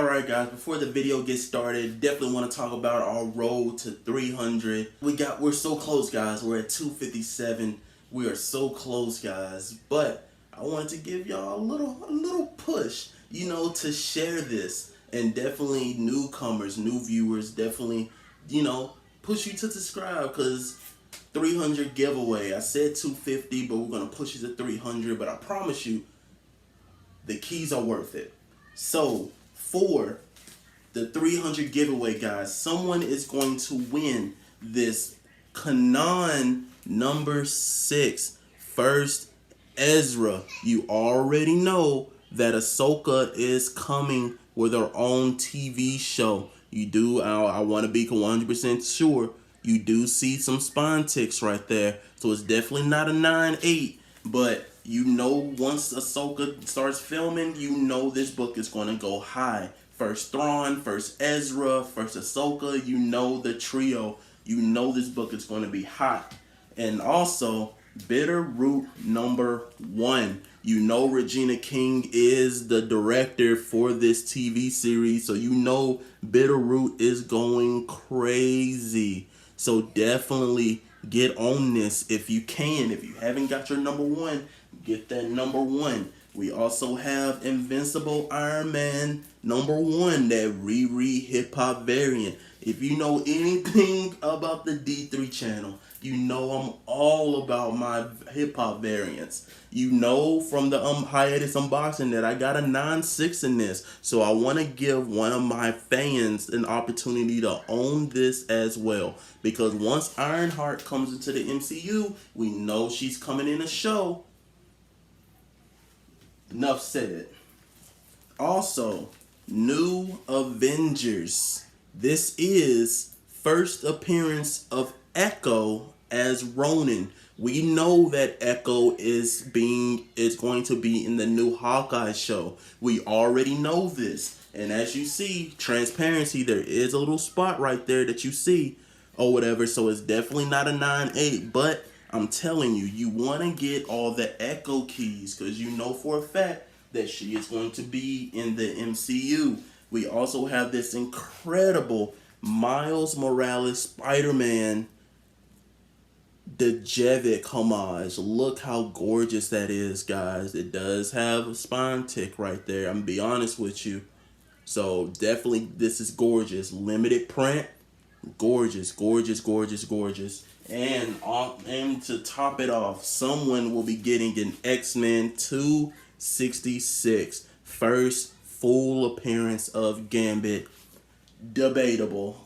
Alright guys, before the video gets started, definitely want to talk about our road to 300. We're so close guys, we're at 257. We are so close guys, but I wanted to give y'all a little push, you know, to share this. And definitely newcomers, new viewers, definitely, you know, push you to subscribe, because 300 giveaway. I said 250, but we're going to push you to 300, but I promise you, the keys are worth it. So, for the 300 giveaway, guys, someone is going to win this Kanan number 6 first Ezra. You already know that Ahsoka is coming with her own TV show. You do, I want to be 100% sure, you do see some spawn ticks right there. So it's definitely not a 9-8, but you know once Ahsoka starts filming, you know this book is going to go high. First Thrawn, first Ezra, first Ahsoka, you know the trio. You know this book is going to be hot. And also, Bitter Root number 1. You know Regina King is the director for this TV series, so you know Bitter Root is going crazy. So definitely get on this if you can. If you haven't got your number 1, get that number 1. We also have Invincible Iron Man number 1, that Riri hip hop variant. If you know anything about the D3 channel, you know I'm all about my hip hop variants. You know from the hiatus unboxing that I got a 9.6 in this. So I want to give one of my fans an opportunity to own this as well. Because once Ironheart comes into the MCU, we know she's coming in a show. Enough said. Also, new Avengers. This is first appearance of Echo as Ronin. We know that Echo is going to be in the new Hawkeye show. We already know this. And as you see, transparency, there is a little spot right there that you see or whatever. So it's definitely not a 9-8, but I'm telling you, you want to get all the Echo keys because you know for a fact that she is going to be in the MCU. We also have this incredible Miles Morales Spider-Man Dejavik homage. Look how gorgeous that is, guys. It does have a spine tick right there. I'm gonna be honest with you. So definitely this is gorgeous. Limited print. Gorgeous, gorgeous, gorgeous, gorgeous. And to top it off, someone will be getting an X-Men 266 first full appearance of Gambit. Debatable.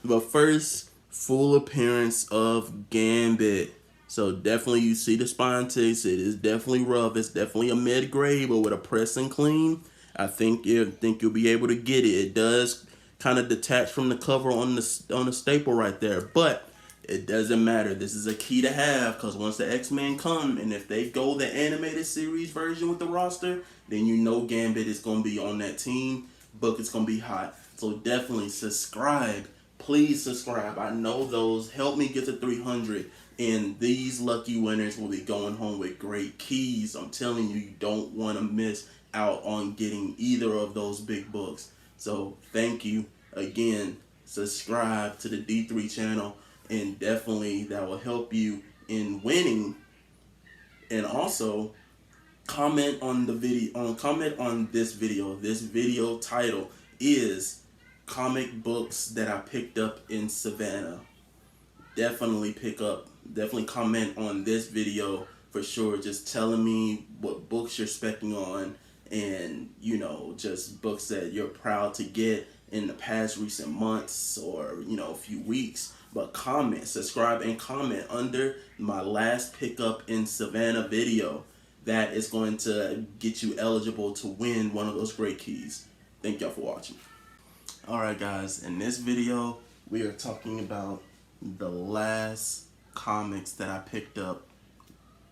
But first full appearance of Gambit. So definitely you see the spine ticks. It is definitely rough. It's definitely a mid-grade, but with a press and clean, I think you'll be able to get it. It does kind of detach from the cover on the staple right there, but it doesn't matter. This is a key to have, because once the X-Men come, and if they go the animated series version with the roster, then you know Gambit is going to be on that team. Book is going to be hot. So definitely subscribe. Please subscribe. I know those help me get to 300, and these lucky winners will be going home with great keys. I'm telling you, you don't want to miss out on getting either of those big books. So thank you again. Subscribe to the D3 channel, and definitely that will help you in winning. And also comment on the video, comment on this video. This video title is comic books that I picked up in Savannah. Definitely comment on this video for sure, just telling me what books you're specking on, and you know, just books that you're proud to get in the past recent months or, you know, a few weeks. But comment, subscribe, and comment under my last pickup in Savannah video. That is going to get you eligible to win one of those great keys. Thank y'all for watching. Alright guys, in this video we are talking about the last comics that I picked up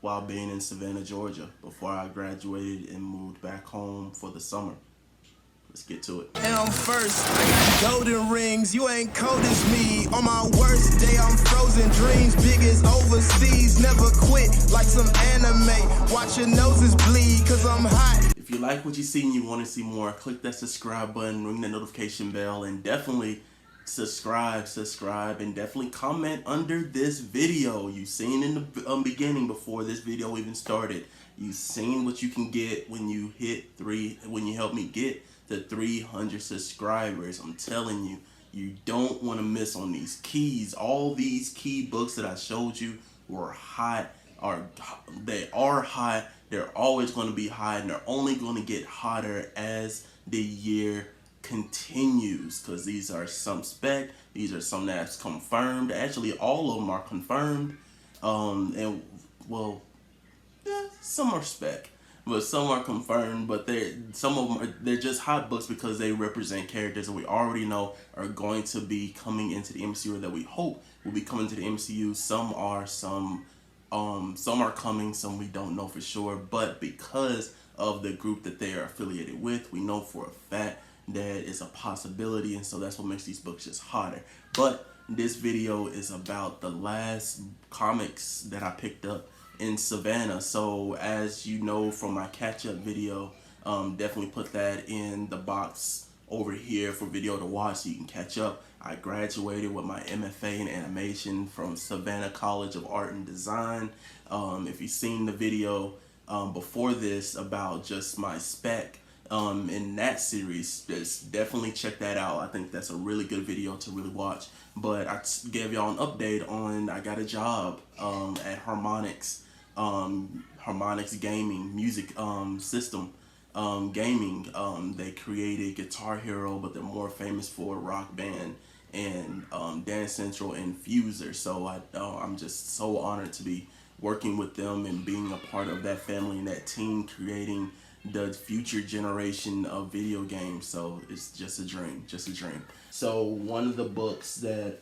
while being in Savannah, Georgia, before I graduated and moved back home for the summer. Let's get to it. I'm first, I got golden rings, you ain't cold as me. On my worst day, I'm frozen dreams, big as overseas. Never quit like some anime, watch your noses bleed, cause I'm hot. If you like what you see and you want to see more, click that subscribe button, ring the notification bell, and definitely subscribe, and definitely comment under this video. You seen in the beginning before this video even started. You seen what you can get when you help me get to 300 subscribers. I'm telling you, you don't want to miss on these keys. All these key books that I showed you were hot. They are hot. They're always going to be hot, and they're only going to get hotter as the year continues, because these are some spec, these are some that's confirmed. Actually, all of them are confirmed, and well, yeah, some are spec, but some are confirmed. But some of them they're just hot books because they represent characters that we already know are going to be coming into the MCU, or that we hope will be coming to the MCU. Some are coming, some we don't know for sure, but because of the group that they are affiliated with, we know for a fact that it's a possibility, and so that's what makes these books just hotter. But this video is about the last comics that I picked up in Savannah. So as you know from my catch-up video, definitely put that in the box over here for video to watch so you can catch up. I graduated with my MFA in animation from Savannah College of Art and Design. If you've seen the video before this about just my spec in that series, just definitely check that out. I think that's a really good video to really watch. But I gave y'all an update on I got a job at Harmonix Gaming Music System Gaming. They created Guitar Hero, but they're more famous for Rock Band and Dance Central and Fuser. So I'm just so honored to be working with them and being a part of that family and that team, creating the future generation of video games. So it's just a dream, just a dream. So one of the books that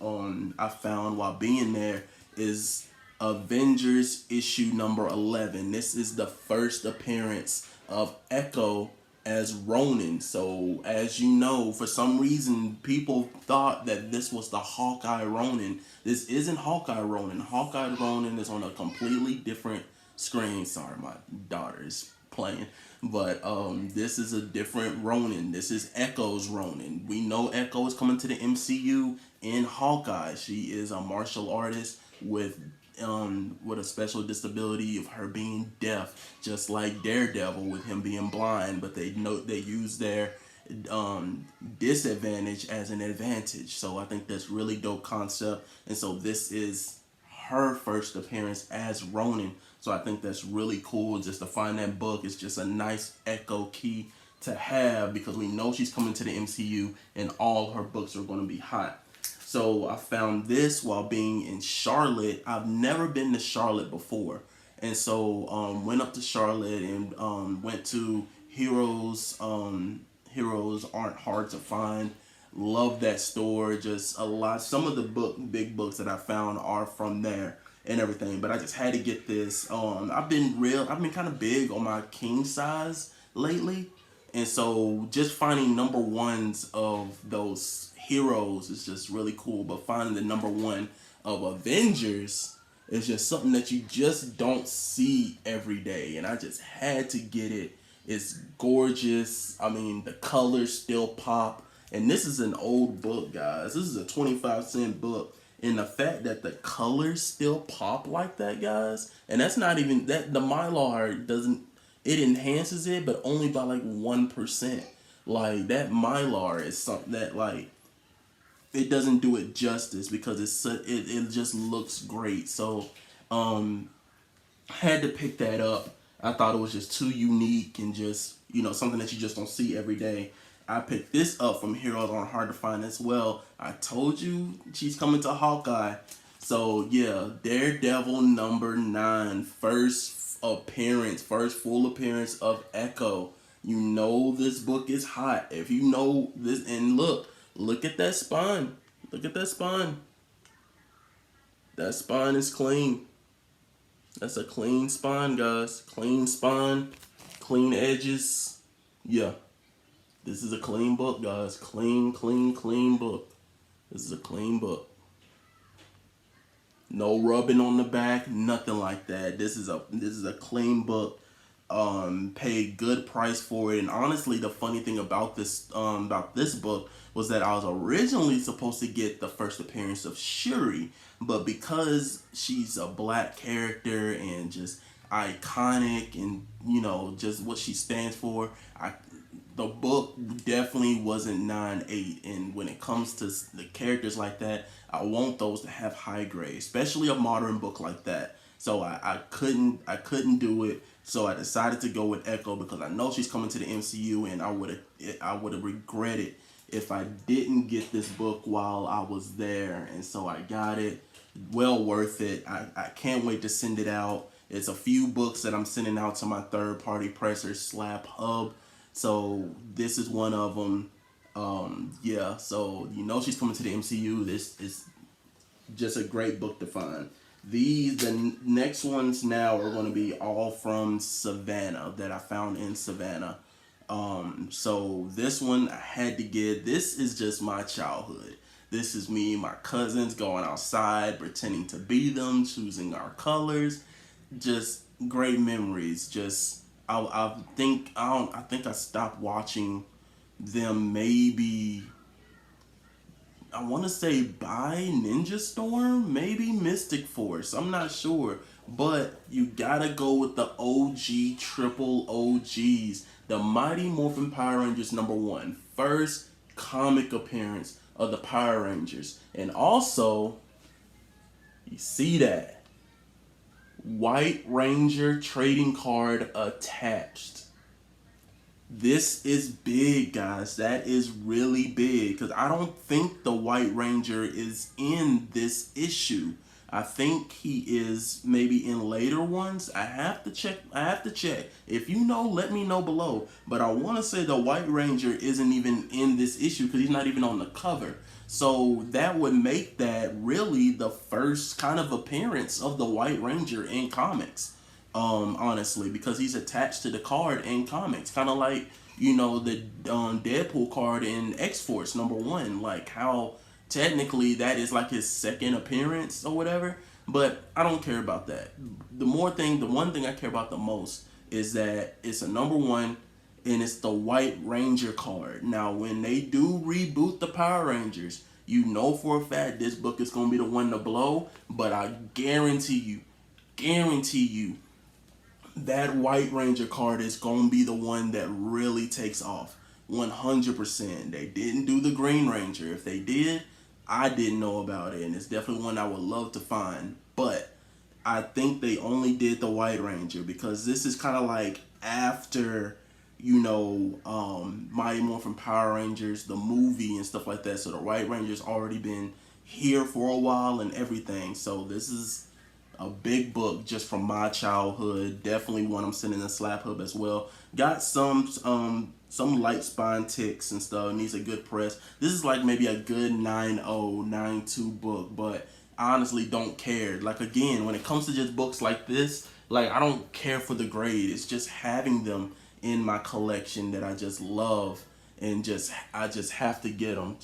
I found while being there is Avengers issue number 11. This is the first appearance of Echo as Ronin. So as you know, for some reason people thought that this was the Hawkeye Ronin. This isn't Hawkeye Ronin. Hawkeye Ronin is on a completely different screen. Sorry, my daughter is playing. But this is a different Ronin. This is Echo's Ronin. We know Echo is coming to the MCU in Hawkeye. She is a martial artist with a special disability of her being deaf, just like Daredevil with him being blind. But they use their disadvantage as an advantage. So I think that's really dope concept. And so this is her first appearance as Ronin. So I think that's really cool just to find that book. It's just a nice Echo key to have, because we know she's coming to the MCU and all her books are going to be hot. So I found this while being in Charlotte. I've never been to Charlotte before. And so went up to Charlotte and went to Heroes. Heroes aren't hard to find. Love that store. Just a lot. Some of the big books that I found are from there and everything. But I just had to get this. I've been kind of big on my king size lately. And so just finding number ones of those heroes is just really cool. But finding the number one of Avengers is just something that you just don't see every day. And I just had to get it. It's gorgeous. I mean, the colors still pop. And this is an old book, guys. This is a 25-cent book. And the fact that the colors still pop like that, guys. And that's not even, that the Mylar doesn't, it enhances it, but only by like 1%. Like, that Mylar is something that, like, it doesn't do it justice, because it just looks great. So had to pick that up. I thought it was just too unique and just, something that you just don't see every day. I picked this up from Heroes Aren't Hard to Find as well. I told you she's coming to Hawkeye. So yeah, Daredevil number 9, first full appearance of Echo. You know this book is hot. If you know this, and look at that spine. Look at that spine. That spine is clean. That's a clean spine, guys. Clean spine, clean edges. Yeah. This is a clean book, guys. Clean book. This is a clean book. No rubbing on the back, nothing like that. This is a clean book. paid good price for it. And honestly, the funny thing about this book was that I was originally supposed to get the first appearance of Shuri, but because she's a black character and just iconic, and just what she stands for, the book definitely wasn't 9.8. And when it comes to the characters like that, I want those to have high grade, especially a modern book like that. So I couldn't do it. So I decided to go with Echo because I know she's coming to the MCU, and I would have regretted if I didn't get this book while I was there. And so I got it. Well worth it. I can't wait to send it out. It's a few books that I'm sending out to my third party presser, Slap Hub. So this is one of them. Yeah, so she's coming to the MCU. This is just a great book to find. The next ones now are going to be all from Savannah that I found in Savannah. So this one I had to get. This is just my childhood. This is me and my cousins going outside, pretending to be them, choosing our colors. Just great memories. Just I think I stopped watching them maybe, I want to say by Ninja Storm, maybe Mystic Force. I'm not sure. But you gotta go with the OG, triple OGs. The Mighty Morphin Power Rangers #1. First comic appearance of the Power Rangers. And also, you see that White Ranger trading card attached. This is big, guys. That is really big, because I don't think the White Ranger is in this issue. I think he is maybe in later ones. I have to check. If you know, let me know below. But I want to say the White Ranger isn't even in this issue because he's not even on the cover. So that would make that really the first kind of appearance of the White Ranger in comics. Honestly, because he's attached to the card in comics, kind of like the Deadpool card in X-Force #1, like how technically that is like his second appearance or whatever. But I don't care about that. The one thing I care about the most is that it's a #1 and it's the White Ranger card. Now, when they do reboot the Power Rangers, for a fact this book is gonna be the one to blow. But I guarantee you, that White Ranger card is going to be the one that really takes off. 100%. They didn't do the Green Ranger. If they did, I didn't know about it. And it's definitely one I would love to find. But I think they only did the White Ranger because this is kind of like after, Mighty Morphin Power Rangers, the movie and stuff like that. So the White Ranger's already been here for a while and everything. So this is a big book just from my childhood. Definitely one I'm sending to Slap Hub as well. Got some light spine ticks and stuff. Needs a good press. This is like maybe a good 9.0, 9.2 book, but I honestly don't care. Like, again, when it comes to just books like this, like, I don't care for the grade. It's just having them in my collection that I just love, and I just have to get them.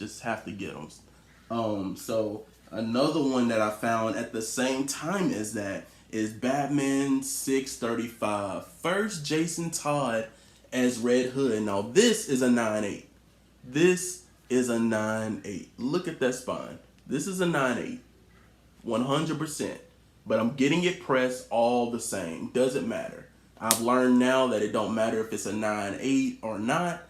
So another one that I found at the same time as that is Batman 635. First Jason Todd as Red Hood. Now this is a 9.8. This is a 9.8. Look at that spine. This is a 9.8. 100%. But I'm getting it pressed all the same. Doesn't matter. I've learned now that it don't matter if it's a 9.8 or not.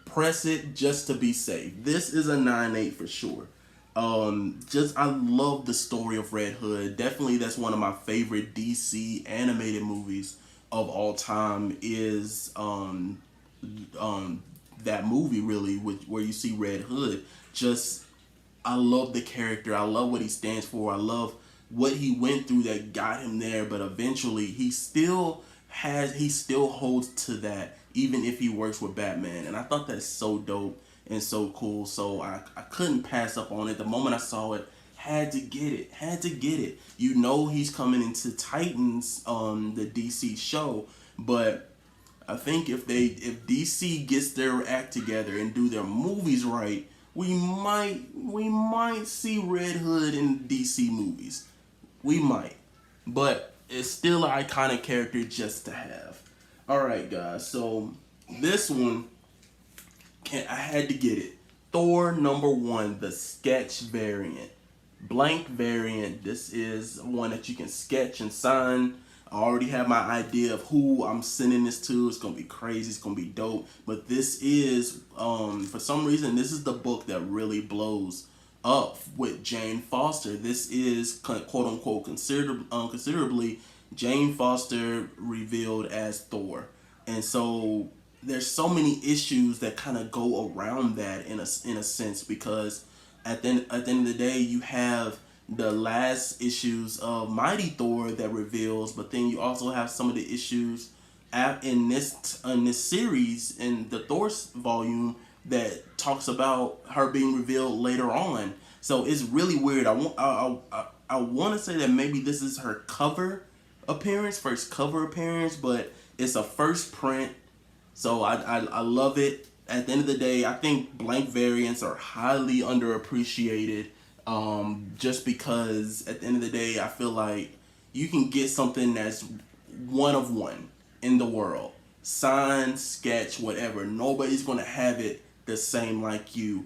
Press it just to be safe. This is a 9.8 for sure. I love the story of Red Hood. Definitely that's one of my favorite DC animated movies of all time is that movie really where you see Red Hood. I love the character. I love what he stands for. I love what he went through that got him there, but eventually he still holds to that even if he works with Batman. And I thought that's so dope and so cool. So I couldn't pass up on it. The moment I saw it, had to get it. He's coming into Titans, the DC show, but I think if DC gets their act together and do their movies right, we might see Red Hood in DC movies. We might. But it's still an iconic character just to have. All right, guys. So this one, I had to get it. Thor #1, the sketch variant, blank variant. This is one that you can sketch and sign. I already have my idea of who I'm sending this to. It's gonna be crazy. It's gonna be dope. But this is, for some reason, this is the book that really blows up with Jane Foster. This is quote unquote considerably Jane Foster revealed as Thor, and so there's so many issues that kind of go around that in a sense, because at the end of the day you have the last issues of Mighty Thor that reveals, but then you also have some of the issues in this series, in the Thor volume, that talks about her being revealed later on. So it's really weird. I want to say that maybe this is her first cover appearance, but it's a first print. So I love it. At the end of the day, I think blank variants are highly underappreciated. Just because at the end of the day, I feel like you can get something that's one of one in the world. Sign, sketch, whatever. Nobody's going to have it the same like you,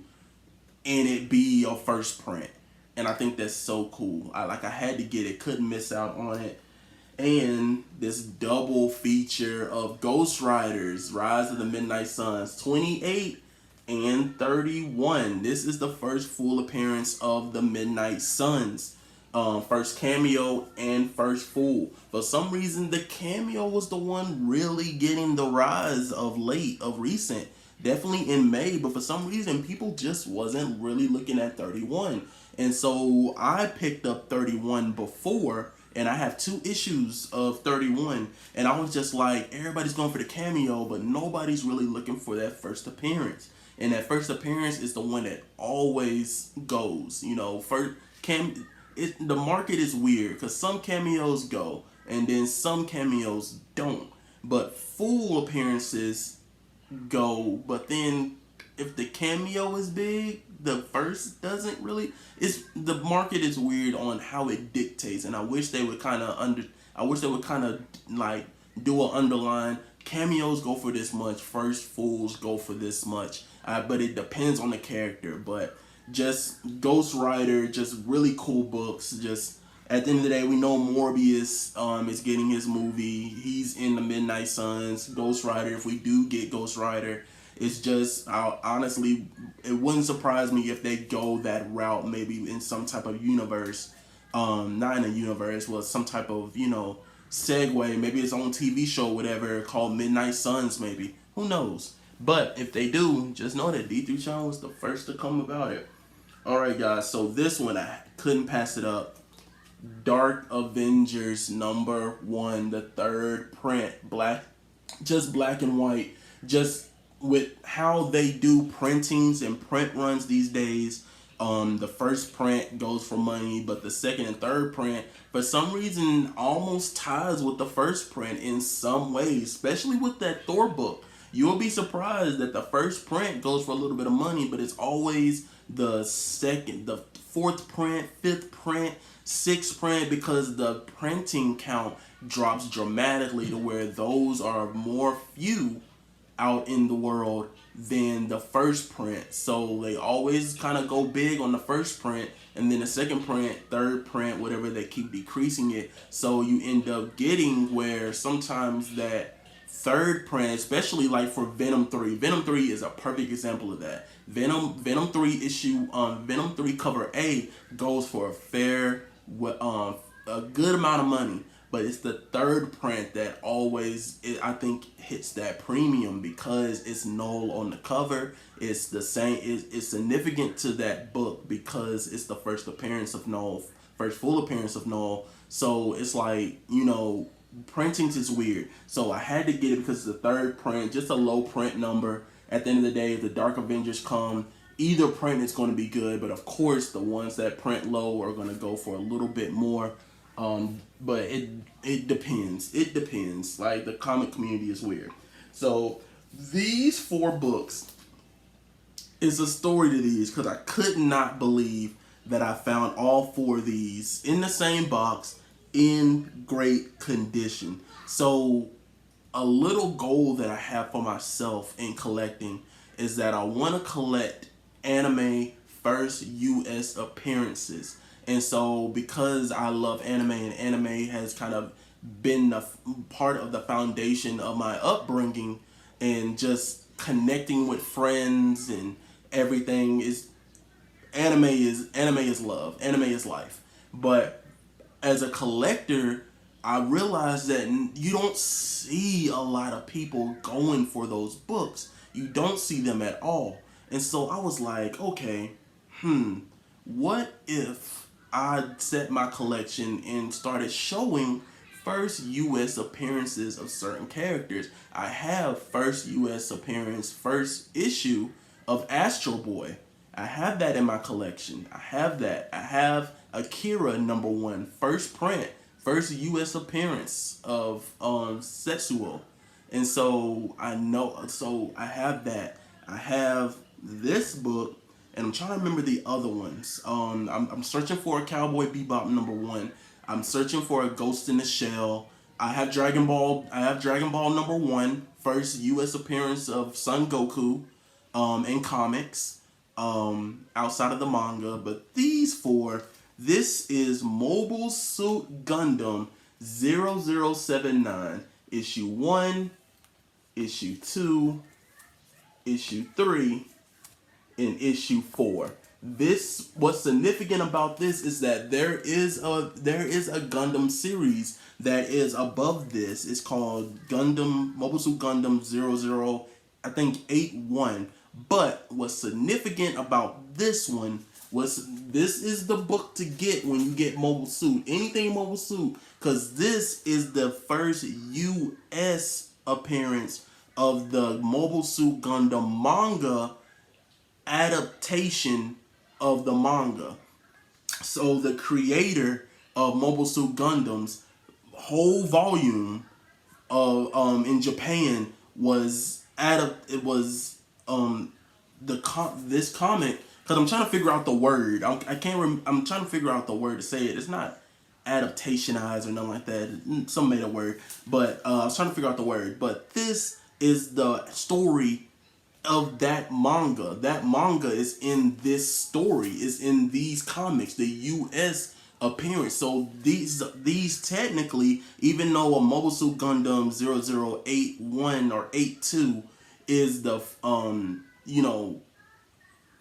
and it be your first print. And I think that's so cool. I had to get it. Couldn't miss out on it. And this double feature of Ghost Riders, Rise of the Midnight Suns, 28 and 31. This is the first full appearance of the Midnight Suns. First cameo and first full. For some reason, the cameo was the one really getting the rise of recent. Definitely in May, but for some reason, people just wasn't really looking at 31. And so I picked up 31 before, and I have 2 issues of 31, and I was just like, everybody's going for the cameo, but nobody's really looking for that first appearance. And that first appearance is the one that always goes. You know, the market is weird because some cameos go, and then some cameos don't. But full appearances go, but then if the cameo is big, the first doesn't really. The market is weird on how it dictates, and I wish they would kind of like do an underline. Cameos go for this much. First fools go for this much. But it depends on the character. But just Ghost Rider, just really cool books. Just at the end of the day, we know Morbius is getting his movie. He's in the Midnight Suns. Ghost Rider, if we do get Ghost Rider, it's just, honestly, it wouldn't surprise me if they go that route, maybe in some type of universe. Not in a universe, well, some type of, segue. Maybe its own TV show, whatever, called Midnight Suns, maybe. Who knows? But if they do, just know that D3 Chan was the first to come about it. Alright, guys, so this one, I couldn't pass it up. Dark Avengers #1, the 3rd print. Just black and white. Just with how they do printings and print runs these days, the first print goes for money, but the second and third print, for some reason, almost ties with the first print in some ways, especially with that Thor book. You'll be surprised that the first print goes for a little bit of money, but it's always the 4th print, 5th print, 6th print, because the printing count drops dramatically to where those are more few out in the world than the first print. So they always kind of go big on the first print, and then the second print, third print, whatever, they keep decreasing it. So you end up getting where sometimes that third print, especially like for Venom 3. Venom 3 is a perfect example of that. Venom 3 issue, Venom 3 cover A goes for a good amount of money. But it's the third print that always, I think, hits that premium because it's Null on the cover. It's the same. It's significant to that book because it's the first appearance of Null, first full appearance of Null. So it's like, printings is weird. So I had to get it because it's the third print, just a low print number. At the end of the day, if the Dark Avengers come, either print is going to be good. But of course, the ones that print low are going to go for a little bit more. But it depends. It depends. Like, the comic community is weird. So these 4 books is a story to these because I could not believe that I found all 4 of these in the same box in great condition. So a little goal that I have for myself in collecting is that I want to collect anime first US appearances. And so because I love anime and anime has kind of been the part of the foundation of my upbringing and just connecting with friends and everything is anime is love. Anime is life. But as a collector, I realized that you don't see a lot of people going for those books. You don't see them at all. And so I was like, okay, what if I set my collection and started showing first US appearances of certain characters? I have first US appearance, first issue of Astro Boy. I have that in my collection. I have that. I have Akira #1, first print, first US appearance of Setsuo. And so I have that. I have this book, and I'm trying to remember the other ones. I'm searching for a Cowboy Bebop #1. I'm searching for a Ghost in the Shell. I have Dragon Ball. I have Dragon Ball #1, first US appearance of Son Goku, in comics, outside of the manga. But these four, this is Mobile Suit Gundam 0079, issue 1, issue 2, issue 3, in issue 4. What's significant about this is that there is a Gundam series that is above this. It's called Mobile Suit Gundam 00, I think 81. But what's significant about this one was this is the book to get when you get Mobile Suit. Anything Mobile Suit, because this is the first US appearance of the Mobile Suit Gundam manga adaptation of the manga. So the creator of Mobile Suit Gundam's whole volume of in Japan was this comic, because I'm trying to figure out the word. I'm trying to figure out the word to say it. It's not adaptationized or nothing like that. Some made a word, but I was trying to figure out the word. But this is the story of that manga. That manga is in this story, is in these comics, the US appearance. So these technically, even though a Mobile Suit Gundam 0081 or 82 is the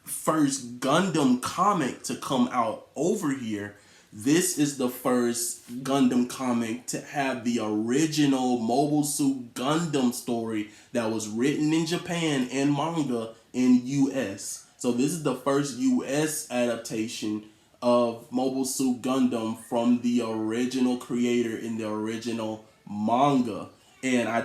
first Gundam comic to come out over here, this is the first Gundam comic to have the original Mobile Suit Gundam story that was written in Japan and manga in US. So this is the first US adaptation of Mobile Suit Gundam from the original creator in the original manga. And I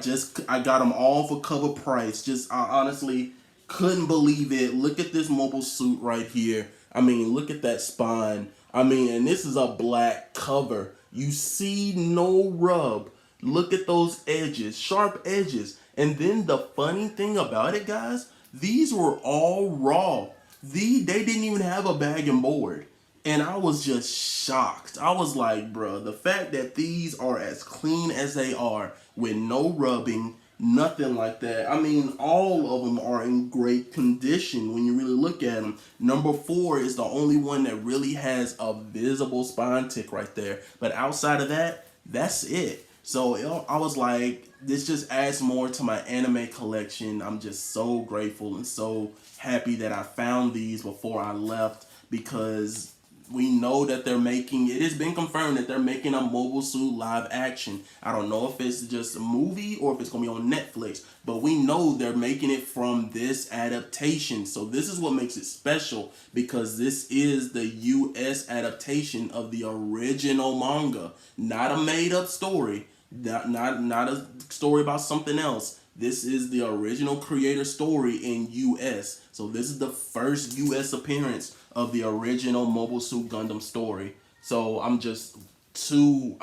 got them all for cover price. I honestly couldn't believe it. Look at this Mobile Suit right here. I mean, look at that spine. I mean, and this is a black cover. You see no rub. Look at those edges, sharp edges. And then the funny thing about it, guys, these were all raw. They didn't even have a bag and board. And I was just shocked. I was like, bro, the fact that these are as clean as they are with no rubbing, nothing like that. I mean, all of them are in great condition when you really look at them. #4 is the only one that really has a visible spine tick right there. But outside of that, that's it. So I was like, this just adds more to my anime collection. I'm just so grateful and so happy that I found these before I left, because we know that it has been confirmed that they're making a Mobile Suit live action. I don't know if it's just a movie or if it's going to be on Netflix, but we know they're making it from this adaptation. So this is what makes it special, because this is the US adaptation of the original manga, not a made up story, not a story about something else. This is the original creator story in US. So this is the first US appearance of the original Mobile Suit Gundam story. So I'm just too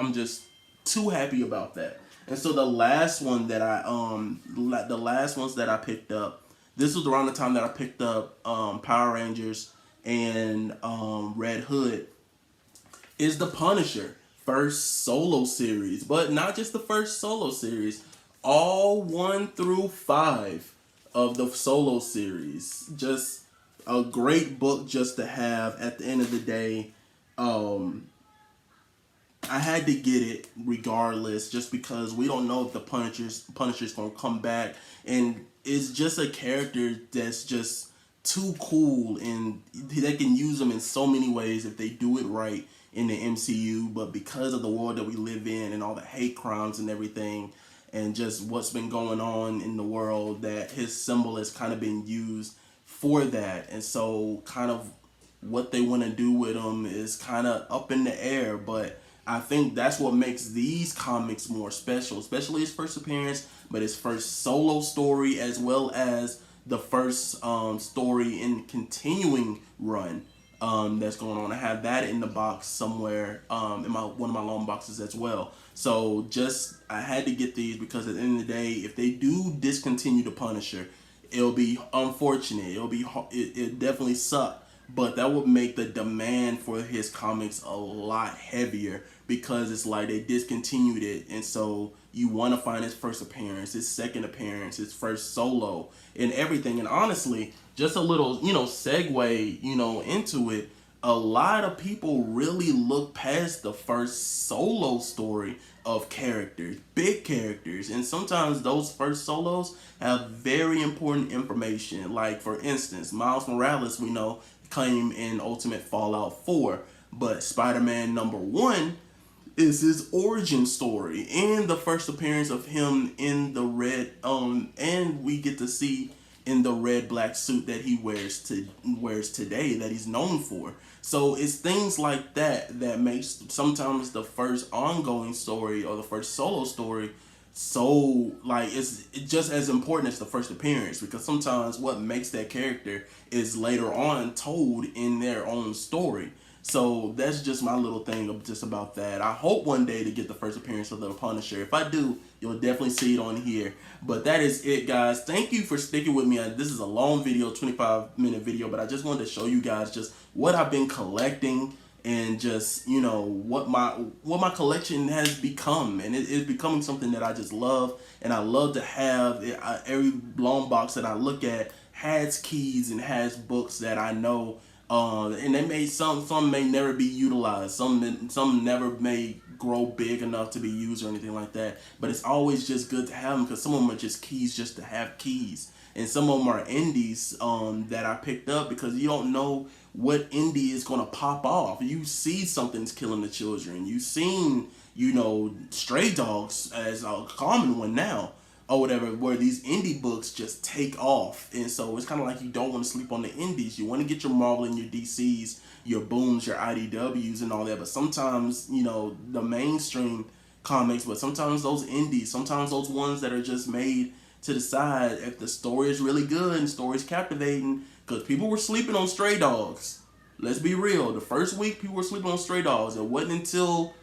happy about that. And so the last ones that I picked up, this was around the time that I picked up Power Rangers and Red Hood, is the Punisher first solo series. But not just the first solo series. all 1 through 5 of the solo series. Just a great book just to have at the end of the day. I had to get it regardless, just because we don't know if the Punisher's gonna come back, and it's just a character that's just too cool, and they can use him in so many ways if they do it right in the MCU. But because of the world that we live in and all the hate crimes and everything, and just what's been going on in the world, that his symbol has kind of been used for that, and so kind of what they want to do with him is kind of up in the air. But I think that's what makes these comics more special, especially his first appearance, but his first solo story, as well as the first story in continuing run that's going on. I have that in the box somewhere in one of my long boxes as well. So just I had to get these because at the end of the day, if they do discontinue the Punisher, it'll be unfortunate. It definitely suck. But that would make the demand for his comics a lot heavier, because it's like they discontinued it, and so you want to find his first appearance, his second appearance, his first solo, and everything. And honestly, just a little, segue, into it. A lot of people really look past the first solo story of characters, big characters, and sometimes those first solos have very important information. Like, for instance, Miles Morales, we know, came in Ultimate Fallout 4, but Spider-Man #1 is his origin story and the first appearance of him in the red and we get to see in the red black suit that he wears today, that he's known for. So it's things like that that makes sometimes the first ongoing story or the first solo story so, like, it's just as important as the first appearance, because sometimes what makes that character is later on told in their own story. So that's just my little thing just about that. I hope one day to get the first appearance of the Punisher. If I do, you'll definitely see it on here. But that is it, guys. Thank you for sticking with me. This is a long video, 25-minute video, but I just wanted to show you guys just what I've been collecting, and just what my collection has become, and it is becoming something that I just love, and I love to have it. Every long box that I look at has keys and has books that I know, and they may some may never be utilized, some never may grow big enough to be used or anything like that, but it's always just good to have them, because some of them are just keys just to have keys. And some of them are indies that I picked up because you don't know what indie is going to pop off. You see something's killing the children. You've seen, Stray Dogs as a common one now, or whatever, where these indie books just take off. And so it's kind of like you don't want to sleep on the indies. You want to get your Marvel and your DCs, your Booms, your IDWs and all that. But sometimes, the mainstream comics, but sometimes those indies, sometimes those ones that are just made to the side, if the story is really good and the story is captivating, because people were sleeping on Stray Dogs. Let's be real. The first week, people were sleeping on Stray Dogs. It wasn't until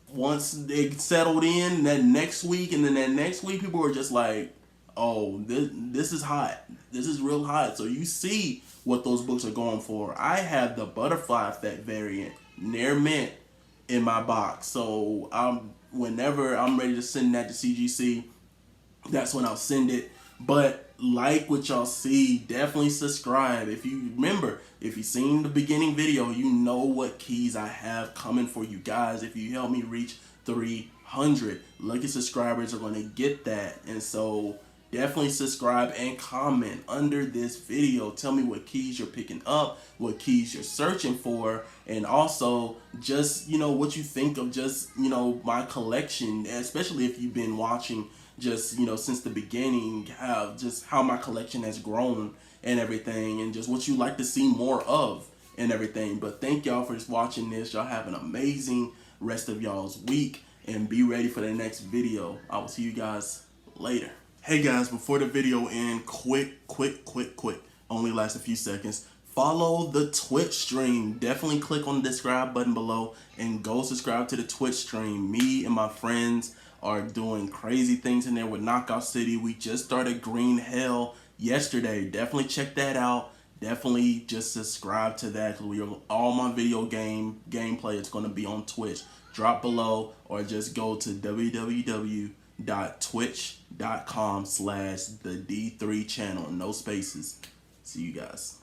once they settled in, that next week, and then that next week, people were just like, oh, this is hot. This is real hot. So you see what those books are going for. I have the Butterfly Effect variant, near mint, in my box. So whenever I'm ready to send that to CGC, that's when I'll send it. But like what y'all see, definitely subscribe. If you've seen the beginning video, you know what keys I have coming for you guys. If you help me reach 300, lucky subscribers are going to get that. And so definitely subscribe and comment under this video. Tell me what keys you're picking up, what keys you're searching for, and also just, what you think of just, my collection, especially if you've been watching just, since the beginning, how my collection has grown and everything, and just what you like to see more of and everything. But thank y'all for watching this. Y'all have an amazing rest of y'all's week, and be ready for the next video. I will see you guys later. Hey guys, before the video ends, quick, only lasts a few seconds. Follow the Twitch stream. Definitely click on the subscribe button below and go subscribe to the Twitch stream. Me and my friends are doing crazy things in there with Knockout City. We just started Green Hell yesterday. Definitely check that out. Definitely just subscribe to that, because all my video gameplay is going to be on Twitch. Drop below, or just go to www www.twitch.com/the D3 channel. No spaces. See you guys.